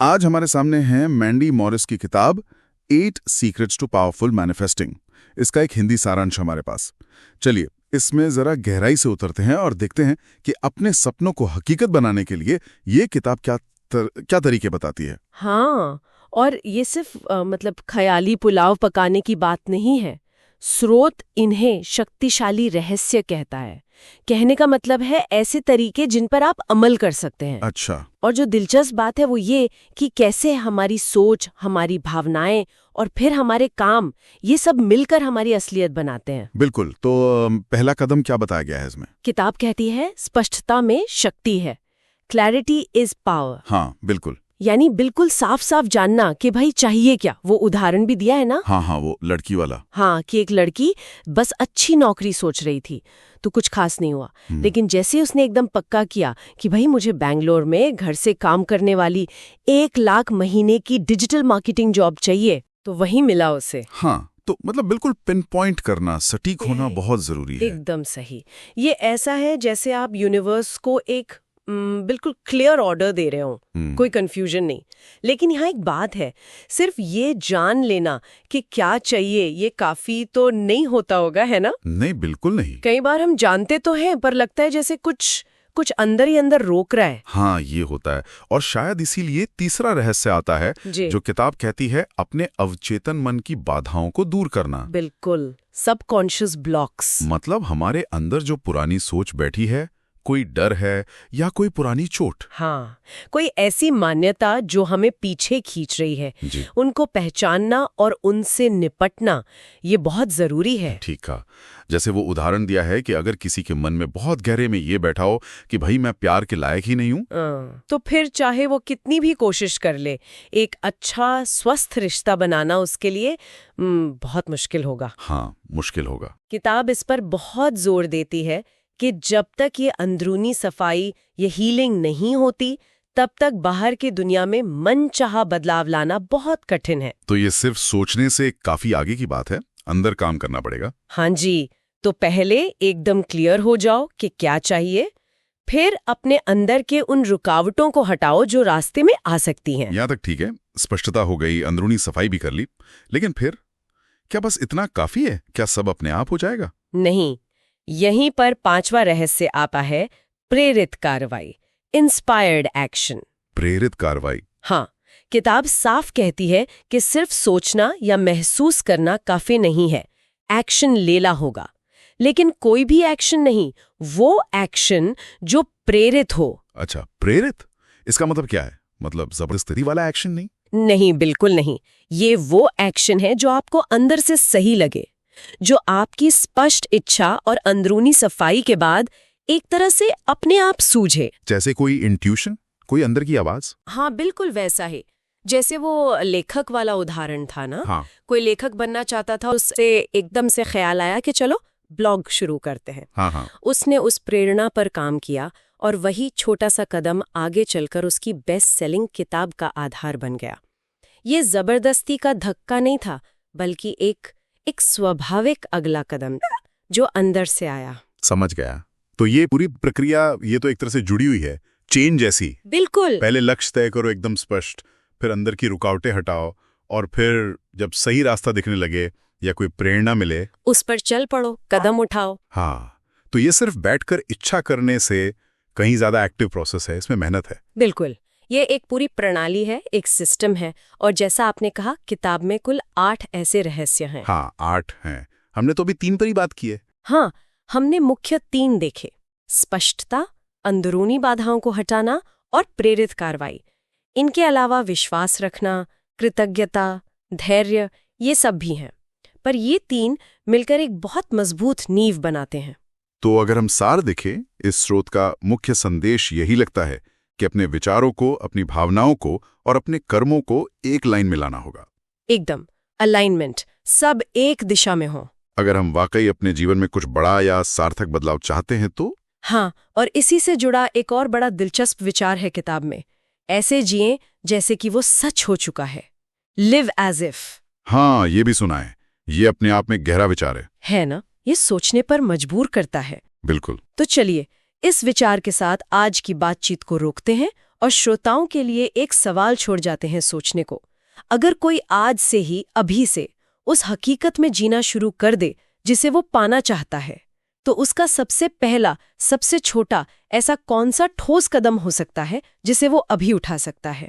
आज हमारे सामने है मैंडी मॉरिस की किताब 8 सीक्रेट्स टू पावरफुल मैनिफेस्टिंग। इसका एक हिंदी सारांश हमारे पास। चलिए इसमें जरा गहराई से उतरते हैं और देखते हैं कि अपने सपनों को हकीकत बनाने के लिए ये किताब क्या तरीके बताती है। हाँ, और ये सिर्फ मतलब ख्याली पुलाव पकाने की बात नहीं है। स्रोत इन्हें शक्तिशाली रहस्य कहता है। कहने का मतलब है ऐसे तरीके जिन पर आप अमल कर सकते हैं। अच्छा। और जो दिलचस्प बात है वो ये कि कैसे हमारी सोच, हमारी भावनाएं और फिर हमारे काम, ये सब मिलकर हमारी असलियत बनाते हैं। बिल्कुल। तो पहला कदम क्या बताया गया है इसमें? किताब कहती है स्पष्टता में शक्ति है। Clarity is power. हाँ बिल्कुल। यानी बिल्कुल साफ साफ जानना कि भाई चाहिए क्या। वो उदाहरण भी दिया है ना। हाँ, वो लड़की वाला। हाँ, कि एक लड़की बस अच्छी नौकरी सोच रही थी तो कुछ खास नहीं हुआ, लेकिन जैसे उसने एकदम पक्का किया कि भाई मुझे बैंगलोर में घर से काम करने वाली 1 लाख महीने की डिजिटल मार्केटिंग जॉब चाहिए, तो वही मिला उसे। हाँ, तो मतलब बिल्कुल पिन पॉइंट करना, सटीक होना बहुत जरूरी है। एकदम सही। ये ऐसा है जैसे आप यूनिवर्स को एक बिल्कुल क्लियर ऑर्डर दे रहे हो, कोई कंफ्यूजन नहीं। लेकिन यहाँ एक बात है, सिर्फ ये जान लेना कि क्या चाहिए ये काफी तो नहीं होता होगा, है ना? नहीं, बिल्कुल नहीं। कई बार हम जानते तो हैं पर लगता है जैसे कुछ अंदर ही अंदर रोक रहा है। हाँ, ये होता है। और शायद इसीलिए तीसरा रहस्य आता है जो किताब कहती है अपने अवचेतन मन की बाधाओं को दूर करना। बिल्कुल, सबकॉन्शियस ब्लॉक्स। मतलब हमारे अंदर जो पुरानी सोच बैठी है, कोई डर है या कोई पुरानी चोट। हाँ, कोई ऐसी मान्यता जो हमें पीछे खींच रही है, उनको पहचानना और उनसे निपटना, ये बहुत जरूरी है। ठीक कहा। जैसे वो उदाहरण दिया है कि अगर किसी के मन में बहुत गहरे में ये बैठा हो कि भाई मैं प्यार के लायक ही नहीं हूँ, तो फिर चाहे वो कितनी भी कोशिश कर ले, एक अच्छा स्वस्थ रिश्ता बनाना उसके लिए बहुत मुश्किल होगा। हाँ, मुश्किल होगा। किताब इस पर बहुत जोर देती है कि जब तक ये अंदरूनी सफाई, ये हीलिंग नहीं होती, तब तक बाहर की दुनिया में मनचाहा बदलाव लाना बहुत कठिन है। तो ये सिर्फ सोचने से काफी आगे की बात है, अंदर काम करना पड़ेगा। हाँ जी, तो पहले एकदम क्लियर हो जाओ कि क्या चाहिए, फिर अपने अंदर के उन रुकावटों को हटाओ जो रास्ते में आ सकती हैं। यहाँ तक ठीक है, स्पष्टता हो गई, अंदरूनी सफाई भी कर ली, लेकिन फिर क्या बस इतना काफी है? क्या सब अपने आप हो जाएगा? नहीं, यहीं पर 5वां रहस्य आता है, प्रेरित कार्रवाई, इंस्पायर्ड एक्शन। प्रेरित कार्रवाई। हाँ, किताब साफ कहती है कि सिर्फ सोचना या महसूस करना काफी नहीं है, एक्शन लेना होगा। लेकिन कोई भी एक्शन नहीं, वो एक्शन जो प्रेरित हो। अच्छा, प्रेरित? इसका मतलब क्या है? मतलब जबरदस्ती वाला एक्शन नहीं? नहीं, बिल्कुल नहीं। ये वो एक्शन है जो आपको अंदर से सही लगे, जो आपकी स्पष्ट इच्छा और अंदरूनी सफाई के बाद एक तरह से अपने आप सूझे। जैसे कोई इंट्यूशन, कोई अंदर की आवाज? हाँ, बिल्कुल वैसा ही। जैसे वो लेखक वाला उदाहरण था ना। हाँ। कोई लेखक बनना चाहता था, उससे एकदम से ख्याल आया कि चलो ब्लॉग शुरू करते हैं। हाँ। उसने उस प्रेरणा पर काम किया और वही छोटा सा कदम आगे चलकर उसकी बेस्ट सेलिंग किताब का आधार बन गया। ये जबरदस्ती का धक्का नहीं था, बल्कि एक स्वाभाविक अगला कदम था जो अंदर से आया। समझ गया। तो ये पूरी प्रक्रिया, ये तो एक तरह से जुड़ी हुई है, चेन जैसी। बिल्कुल। पहले लक्ष्य तय करो एकदम स्पष्ट, फिर अंदर की रुकावटें हटाओ, और फिर जब सही रास्ता दिखने लगे या कोई प्रेरणा मिले, उस पर चल पड़ो, कदम उठाओ। हाँ, तो ये सिर्फ बैठकर इच्छा करने से कहीं ज्यादा एक्टिव प्रोसेस है, इसमें मेहनत है। बिल्कुल, ये एक पूरी प्रणाली है, एक सिस्टम है। और जैसा आपने कहा, किताब में कुल 8 ऐसे रहस्य हैं। हाँ, 8 हैं। हमने तो अभी 3 पर ही बात की है। हाँ, हमने मुख्य 3 देखे, स्पष्टता, अंदरूनी बाधाओं को हटाना और प्रेरित कार्रवाई। इनके अलावा विश्वास रखना, कृतज्ञता, धैर्य, ये सब भी हैं। पर ये 3 मिलकर एक बहुत मजबूत नींव बनाते हैं। तो अगर हम सार देखें, इस स्रोत का मुख्य संदेश यही लगता है कि अपने विचारों को, अपनी भावनाओं को और अपने कर्मों को एक लाइन में लाना होगा। एकदम अलाइनमेंट, सब एक दिशा में हो। अगर हम वाकई अपने जीवन में कुछ बड़ा या सार्थक बदलाव चाहते हैं तो। हाँ, और इसी से जुड़ा एक और बड़ा दिलचस्प विचार है किताब में, ऐसे जिए जैसे कि वो सच हो चुका है, लिव एज इफ। हाँ, ये भी सुना है। ये अपने आप में गहरा विचार है ना? ये सोचने पर मजबूर करता है। बिल्कुल। तो चलिए इस विचार के साथ आज की बातचीत को रोकते हैं और श्रोताओं के लिए एक सवाल छोड़ जाते हैं सोचने को। अगर कोई आज से ही, अभी से उस हकीकत में जीना शुरू कर दे जिसे वो पाना चाहता है, तो उसका सबसे पहला, सबसे छोटा ऐसा कौन सा ठोस कदम हो सकता है जिसे वो अभी उठा सकता है?